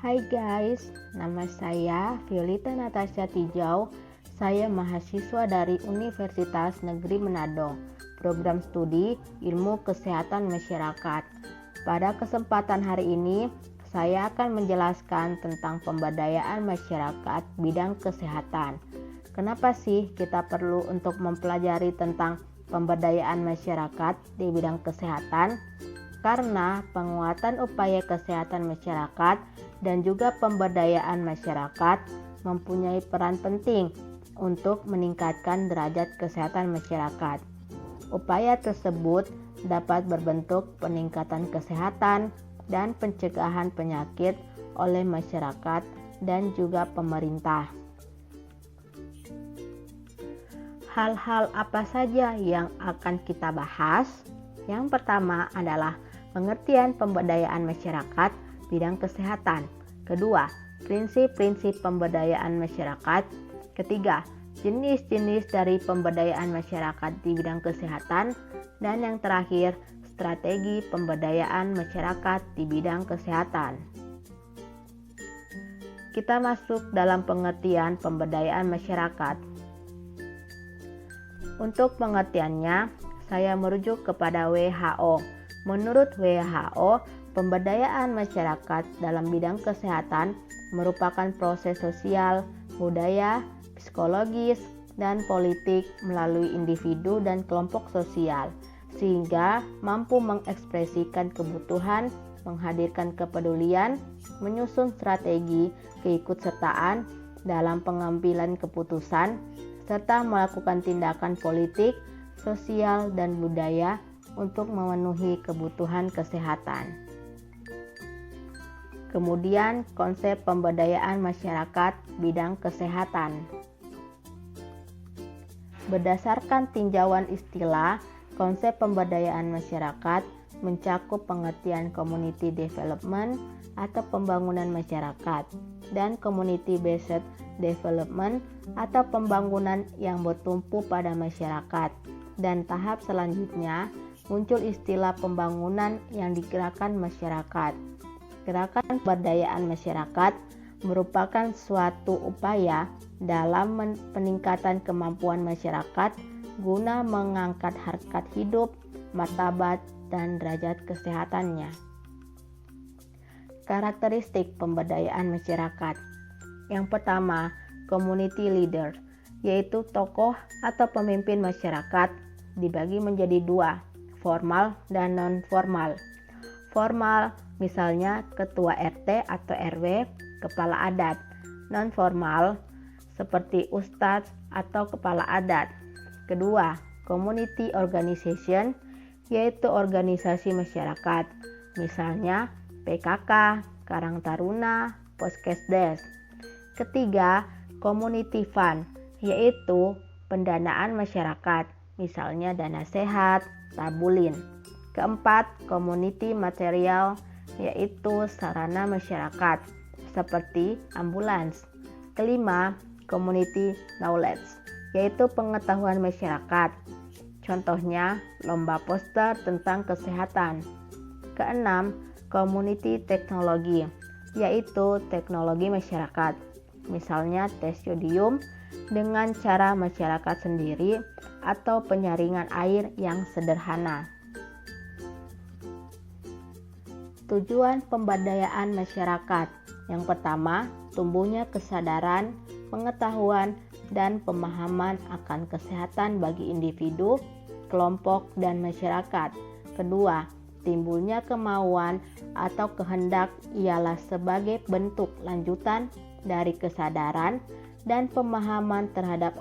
Hai guys, nama saya Violeta Natasha Tijau. Saya mahasiswa dari Universitas Negeri Manado, program studi Ilmu Kesehatan Masyarakat. Pada kesempatan hari ini, saya akan menjelaskan tentang pemberdayaan masyarakat bidang kesehatan. Kenapa sih kita perlu untuk mempelajari tentang pemberdayaan masyarakat di bidang kesehatan? Karena penguatan upaya kesehatan masyarakat dan juga pemberdayaan masyarakat mempunyai peran penting untuk meningkatkan derajat kesehatan masyarakat. Upaya tersebut dapat berbentuk peningkatan kesehatan dan pencegahan penyakit oleh masyarakat dan juga pemerintah. Hal-hal apa saja yang akan kita bahas? Yang pertama adalah pengertian pemberdayaan masyarakat bidang kesehatan. Kedua, prinsip-prinsip pemberdayaan masyarakat. Ketiga, jenis-jenis dari pemberdayaan masyarakat di bidang kesehatan. Dan yang terakhir, strategi pemberdayaan masyarakat di bidang kesehatan. Kita masuk dalam pengertian pemberdayaan masyarakat. Untuk pengertiannya, saya merujuk kepada WHO. Menurut WHO, pemberdayaan masyarakat dalam bidang kesehatan merupakan proses sosial, budaya, psikologis, dan politik melalui individu dan kelompok sosial, sehingga mampu mengekspresikan kebutuhan, menghadirkan kepedulian, menyusun strategi keikutsertaan dalam pengambilan keputusan, serta melakukan tindakan politik, sosial, dan budaya untuk memenuhi kebutuhan kesehatan. Kemudian, konsep pemberdayaan masyarakat bidang kesehatan. Berdasarkan tinjauan istilah, konsep pemberdayaan masyarakat mencakup pengertian community development atau pembangunan masyarakat dan community based development atau pembangunan yang bertumpu pada masyarakat. Dan tahap selanjutnya muncul istilah pembangunan yang digerakkan masyarakat. Gerakan pemberdayaan masyarakat merupakan suatu upaya dalam peningkatan kemampuan masyarakat guna mengangkat harkat hidup, martabat, dan derajat kesehatannya. Karakteristik pemberdayaan masyarakat. Yang pertama, community leader, yaitu tokoh atau pemimpin masyarakat dibagi menjadi dua, formal dan non-formal. Formal misalnya ketua RT atau RW, kepala adat. Non-formal seperti ustadz atau kepala adat. Kedua, community organization, yaitu organisasi masyarakat, misalnya PKK, Karang Taruna, Poskesdes. Ketiga, community fund, yaitu pendanaan masyarakat, misalnya dana sehat, tabulin. Keempat, community material, yaitu sarana masyarakat seperti ambulans. Kelima, community knowledge, yaitu pengetahuan masyarakat. Contohnya, lomba poster tentang kesehatan. Keenam, community teknologi, yaitu teknologi masyarakat. Misalnya tes yodium dengan cara masyarakat sendiri atau penyaringan air yang sederhana. Tujuan pemberdayaan masyarakat. Yang pertama, tumbuhnya kesadaran, pengetahuan, dan pemahaman akan kesehatan bagi individu, kelompok, dan masyarakat. Kedua, timbulnya kemauan atau kehendak ialah sebagai bentuk lanjutan dari kesadaran dan pemahaman terhadap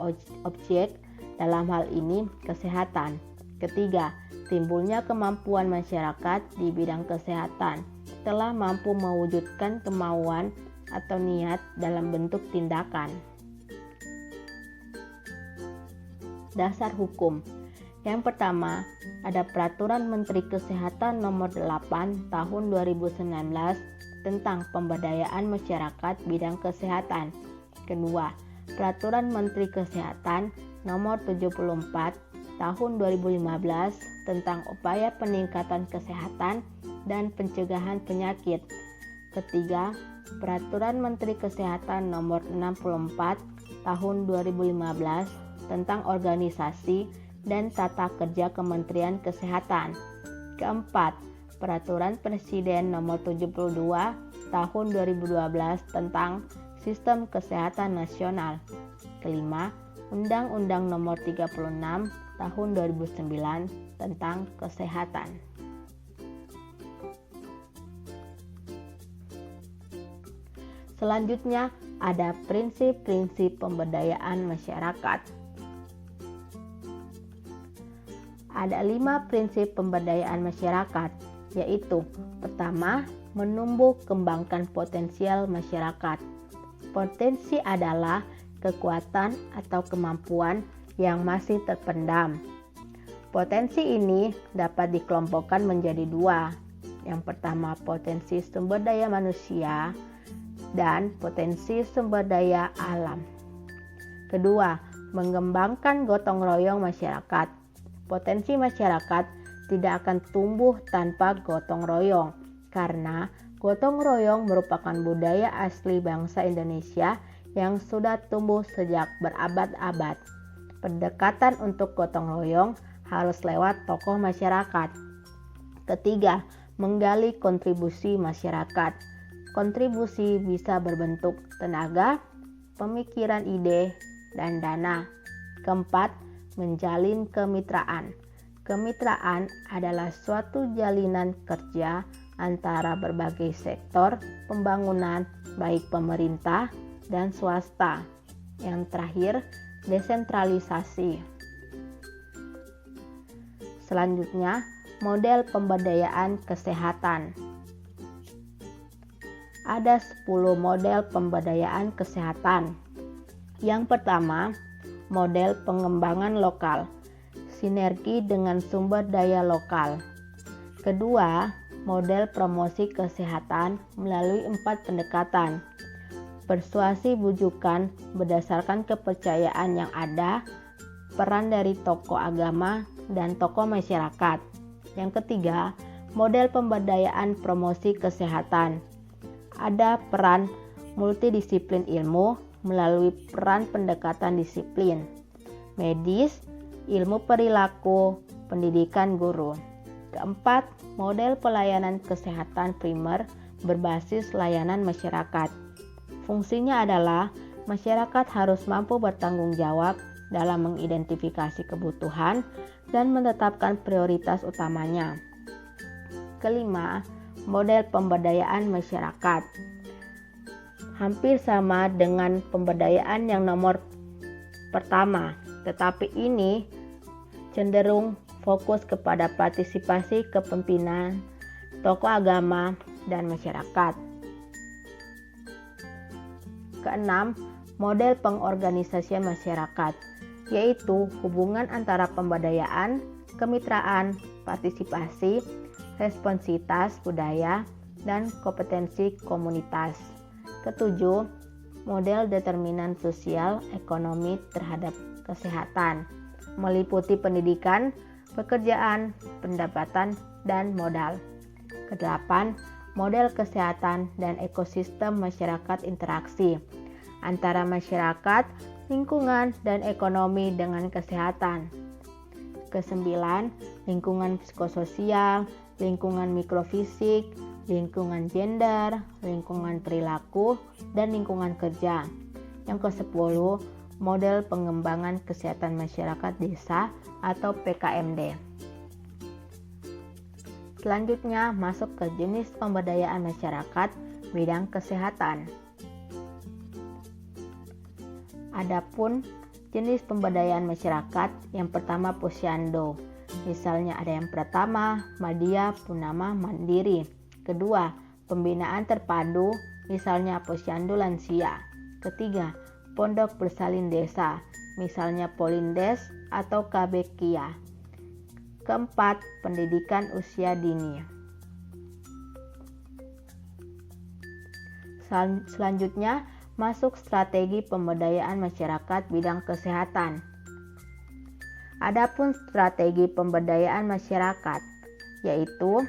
objek, dalam hal ini kesehatan. Ketiga, timbulnya kemampuan masyarakat di bidang kesehatan telah mampu mewujudkan kemauan atau niat dalam bentuk tindakan. Dasar hukum. Yang pertama, ada Peraturan Menteri Kesehatan Nomor 8 Tahun 2019 tentang pemberdayaan masyarakat bidang kesehatan. Kedua, Peraturan Menteri Kesehatan Nomor 74 Tahun 2015 tentang upaya peningkatan kesehatan dan pencegahan penyakit. Ketiga, Peraturan Menteri Kesehatan Nomor 64 Tahun 2015 tentang organisasi dan tata kerja Kementerian Kesehatan. Keempat, Peraturan Presiden Nomor 72 Tahun 2012 tentang Sistem Kesehatan Nasional. Kelima, Undang-Undang Nomor 36 Tahun 2009 tentang Kesehatan. Selanjutnya, ada prinsip-prinsip pemberdayaan masyarakat. Ada 5 prinsip pemberdayaan masyarakat, yaitu pertama, menumbuh kembangkan potensial masyarakat. Potensi adalah kekuatan atau kemampuan yang masih terpendam. Potensi ini dapat dikelompokkan menjadi 2. Yang pertama, potensi sumber daya manusia dan potensi sumber daya alam. Kedua, mengembangkan gotong royong masyarakat. Potensi masyarakat tidak akan tumbuh tanpa gotong royong, karena gotong royong merupakan budaya asli bangsa Indonesia yang sudah tumbuh sejak berabad-abad. Pendekatan untuk gotong royong harus lewat tokoh masyarakat. Ketiga, menggali kontribusi masyarakat. Kontribusi bisa berbentuk tenaga, pemikiran, ide, dan dana. Keempat, menjalin kemitraan. Kemitraan adalah suatu jalinan kerja antara berbagai sektor pembangunan, baik pemerintah dan swasta. Yang terakhir, desentralisasi. Selanjutnya, model pemberdayaan kesehatan. Ada 10 model pemberdayaan kesehatan. Yang pertama, model pengembangan lokal, sinergi dengan sumber daya lokal. Kedua, model promosi kesehatan melalui 4 pendekatan. Persuasi bujukan berdasarkan kepercayaan yang ada, peran dari tokoh agama dan tokoh masyarakat. Yang ketiga, model pemberdayaan promosi kesehatan. Ada peran multidisiplin ilmu melalui peran pendekatan disiplin, medis, ilmu perilaku, pendidikan guru. Keempat, model pelayanan kesehatan primer berbasis layanan masyarakat. Fungsinya adalah masyarakat harus mampu bertanggung jawab dalam mengidentifikasi kebutuhan dan menetapkan prioritas utamanya. Kelima, model pemberdayaan masyarakat. Hampir sama dengan pemberdayaan yang nomor pertama, tetapi ini cenderung fokus kepada partisipasi kepemimpinan, tokoh agama, dan masyarakat. Keenam, model pengorganisasian masyarakat, yaitu hubungan antara pemberdayaan, kemitraan, partisipasi, responsivitas budaya, dan kompetensi komunitas. Ketujuh, model determinan sosial ekonomi terhadap kesehatan, meliputi pendidikan, pekerjaan, pendapatan, dan modal. Kedelapan, model kesehatan dan ekosistem masyarakat interaksi antara masyarakat, lingkungan, dan ekonomi dengan kesehatan. Kesembilan, lingkungan psikososial, lingkungan mikrofisik, lingkungan gender, lingkungan perilaku, dan lingkungan kerja. Yang ke-10, model pengembangan kesehatan masyarakat desa atau PKMD. Selanjutnya masuk ke jenis pemberdayaan masyarakat bidang kesehatan. Adapun jenis pemberdayaan masyarakat, yang pertama posyandu. Misalnya ada yang pertama, Madya Punama Mandiri. Kedua, pembinaan terpadu, misalnya posyandu lansia. Ketiga, pondok bersalin desa, misalnya Polindes atau KB Kia. Keempat, pendidikan usia dini. Selanjutnya, masuk strategi pemberdayaan masyarakat bidang kesehatan. Adapun strategi pemberdayaan masyarakat, yaitu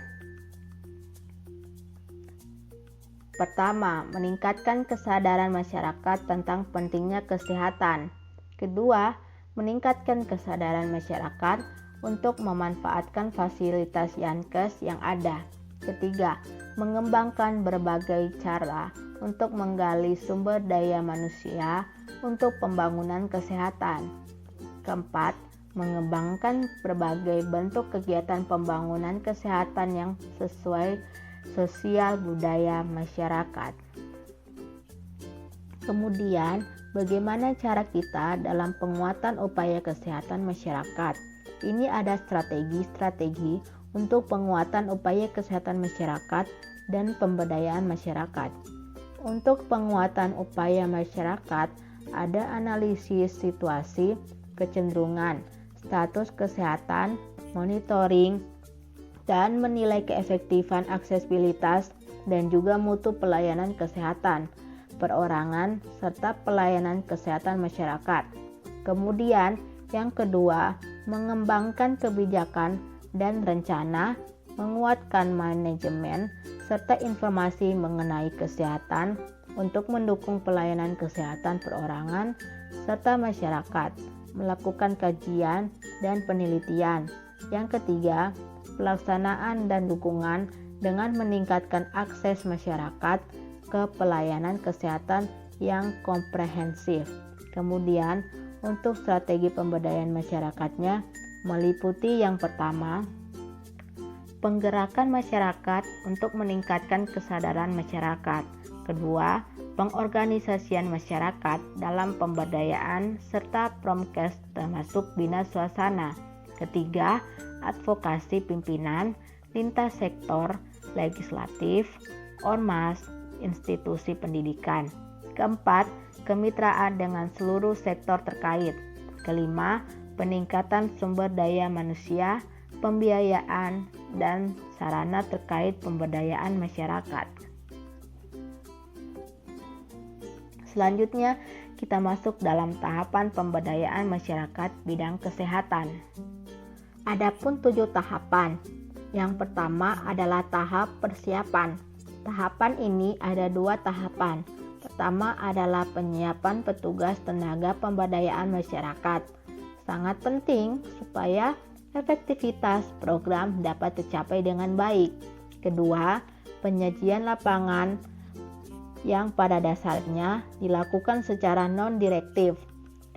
Pertama, meningkatkan kesadaran masyarakat tentang pentingnya kesehatan. Kedua, meningkatkan kesadaran masyarakat untuk memanfaatkan fasilitas Yankes yang ada. Ketiga, mengembangkan berbagai cara untuk menggali sumber daya manusia untuk pembangunan kesehatan. Keempat, mengembangkan berbagai bentuk kegiatan pembangunan kesehatan yang sesuai sosial budaya masyarakat. Kemudian, bagaimana cara kita dalam penguatan upaya kesehatan masyarakat? Ini ada strategi-strategi untuk penguatan upaya kesehatan masyarakat dan pemberdayaan masyarakat. Untuk penguatan upaya masyarakat, ada analisis situasi, kecenderungan, status kesehatan, monitoring, dan menilai keefektifan aksesibilitas dan juga mutu pelayanan kesehatan, perorangan, serta pelayanan kesehatan masyarakat. Kemudian, yang kedua, mengembangkan kebijakan dan rencana, menguatkan manajemen, serta informasi mengenai kesehatan untuk mendukung pelayanan kesehatan perorangan serta masyarakat, melakukan kajian dan penelitian. Yang ketiga, pelaksanaan dan dukungan dengan meningkatkan akses masyarakat ke pelayanan kesehatan yang komprehensif. Kemudian, untuk strategi pemberdayaan masyarakatnya meliputi yang pertama, penggerakan masyarakat untuk meningkatkan kesadaran masyarakat. Kedua, pengorganisasian masyarakat dalam pemberdayaan serta promkes termasuk bina suasana. Ketiga, advokasi pimpinan lintas sektor, legislatif, ormas, institusi pendidikan. Keempat, kemitraan dengan seluruh sektor terkait. Kelima, peningkatan sumber daya manusia, pembiayaan, dan sarana terkait pemberdayaan masyarakat. Selanjutnya, kita masuk dalam tahapan pemberdayaan masyarakat bidang kesehatan. Adapun 7 tahapan. Yang pertama adalah tahap persiapan. Tahapan ini ada 2 tahapan. Pertama adalah penyiapan petugas tenaga pemberdayaan masyarakat. Sangat penting supaya efektivitas program dapat tercapai dengan baik. Kedua, penyajian lapangan yang pada dasarnya dilakukan secara non-direktif.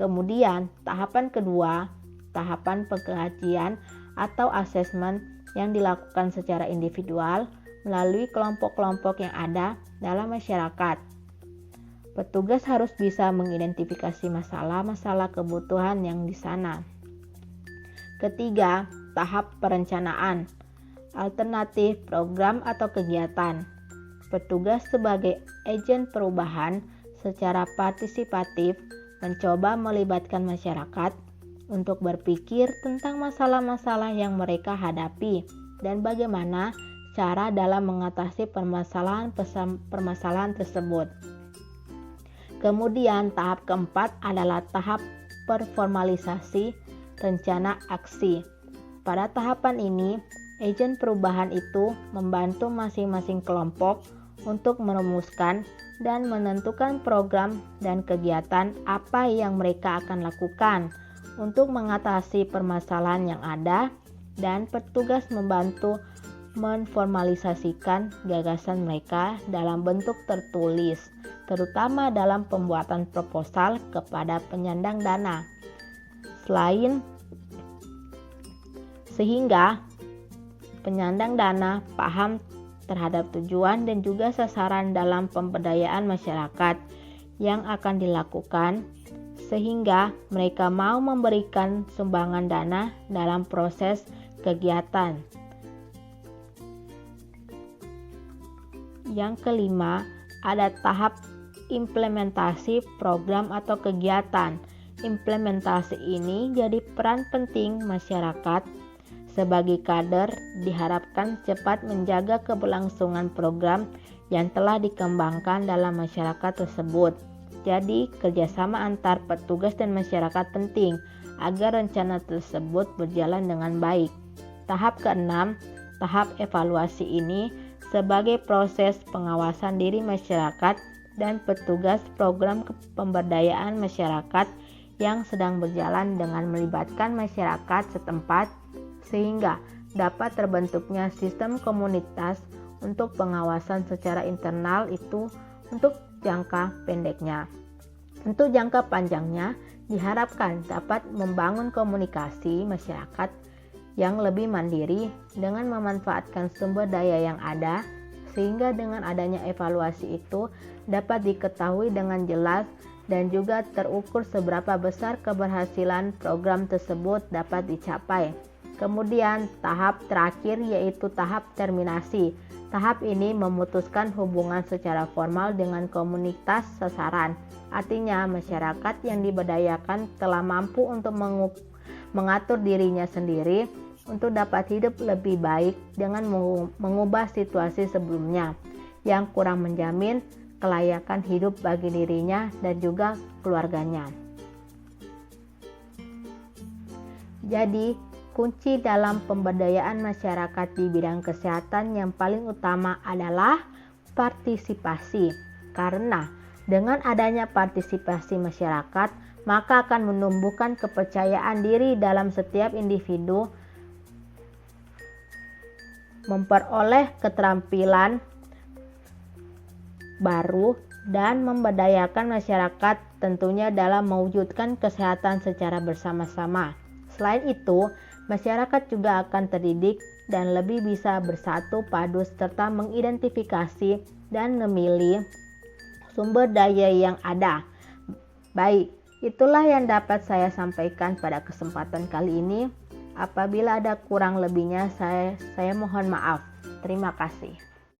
Kemudian, tahapan kedua, tahapan pengkajian atau asesmen yang dilakukan secara individual melalui kelompok-kelompok yang ada dalam masyarakat. Petugas harus bisa mengidentifikasi masalah-masalah kebutuhan yang di sana. Ketiga, tahap perencanaan, alternatif program atau kegiatan. Petugas sebagai agen perubahan secara partisipatif mencoba melibatkan masyarakat untuk berpikir tentang masalah-masalah yang mereka hadapi dan bagaimana cara dalam mengatasi permasalahan tersebut. Kemudian tahap keempat adalah tahap performalisasi rencana aksi. Pada tahapan ini, agen perubahan itu membantu masing-masing kelompok untuk merumuskan dan menentukan program dan kegiatan apa yang mereka akan lakukan untuk mengatasi permasalahan yang ada, dan petugas membantu menformalisasikan gagasan mereka dalam bentuk tertulis, terutama dalam pembuatan proposal kepada penyandang dana. Sehingga penyandang dana paham terhadap tujuan dan juga sasaran dalam pemberdayaan masyarakat yang akan dilakukan, sehingga mereka mau memberikan sumbangan dana dalam proses kegiatan. Yang kelima, ada tahap implementasi program atau kegiatan. Implementasi ini jadi peran penting masyarakat sebagai kader diharapkan cepat menjaga keberlangsungan program yang telah dikembangkan dalam masyarakat tersebut. Jadi, kerjasama antar petugas dan masyarakat penting agar rencana tersebut berjalan dengan baik. Tahap keenam, tahap evaluasi ini sebagai proses pengawasan diri masyarakat dan petugas program pemberdayaan masyarakat yang sedang berjalan dengan melibatkan masyarakat setempat sehingga dapat terbentuknya sistem komunitas untuk pengawasan secara internal itu untuk jangka pendeknya. Untuk jangka panjangnya diharapkan dapat membangun komunikasi masyarakat yang lebih mandiri dengan memanfaatkan sumber daya yang ada sehingga dengan adanya evaluasi itu dapat diketahui dengan jelas dan juga terukur seberapa besar keberhasilan program tersebut dapat dicapai. Kemudian tahap terakhir yaitu tahap terminasi. Tahap ini memutuskan hubungan secara formal dengan komunitas sasaran. Artinya masyarakat yang diberdayakan telah mampu untuk mengatur dirinya sendiri untuk dapat hidup lebih baik dengan mengubah situasi sebelumnya yang kurang menjamin kelayakan hidup bagi dirinya dan juga keluarganya. Jadi, kunci dalam pemberdayaan masyarakat di bidang kesehatan yang paling utama adalah partisipasi. Karena dengan adanya partisipasi masyarakat, maka akan menumbuhkan kepercayaan diri dalam setiap individu, memperoleh keterampilan baru dan memberdayakan masyarakat tentunya dalam mewujudkan kesehatan secara bersama-sama. Selain itu, masyarakat juga akan terdidik dan lebih bisa bersatu padu serta mengidentifikasi dan memilih sumber daya yang ada. Baik, itulah yang dapat saya sampaikan pada kesempatan kali ini. Apabila ada kurang lebihnya, saya mohon maaf. Terima kasih.